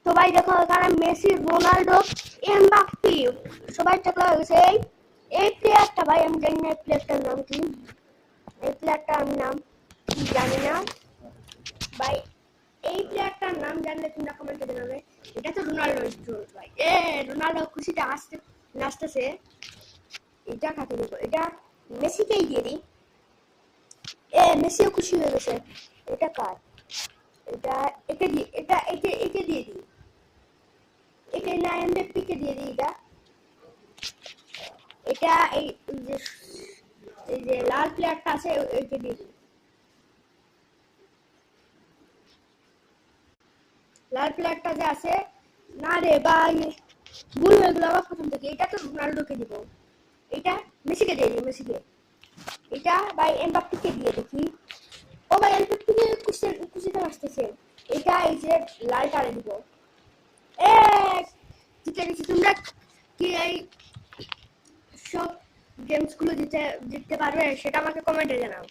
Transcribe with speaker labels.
Speaker 1: সবাই দেখো এখানে মেসি, রোনাল্ডো, এমবাপ্পে সবাই টাকলা হয়ে গেছে। এই প্লেয়ারটা ভাই আমি জানি না এই প্লেয়ারটার নাম কি, এই প্লেয়ারটার নাম জানি না ভাই, এই প্লেয়ারটার নাম জানলে তোমরা কমেন্টে জানাবে। এটা তো রোনাল্ডো ভাই, রোনাল্ডো খুশিতে নাচতেছে। এটা কাকে দিব, এটা মেসিকেই দিয়ে দিই। মেসিও খুশি হয়ে গেছে। এটা কার, এটা একে দিয়ে, একে দিয়ে দিই, একে না এমবাপ্পেকে দিয়ে দিই। এটা এই যে লাল প্লেয়ারটা আছে একে দিয়ে দিই, লাল প্লেয়ারটা যে আছে। না রে ভাই ভুল হয়ে গেল আবার প্রথম থেকে। এটা তো রোনাল্ডোকে দিব, এটা মেসিকে দিয়ে দিই, মেসিকে। এটা ভাই এমবাপ্পেকে দিয়ে দেখি। ও ভাই এমবাপ্পেকে খুশিতে আসতেছে। এটা এই যে লালটারে দিব। জিতে গেছি। তোমরা কি এই সব গেমস গুলো জিততে পারবে সেটা আমাকে কমেন্টে জানাও।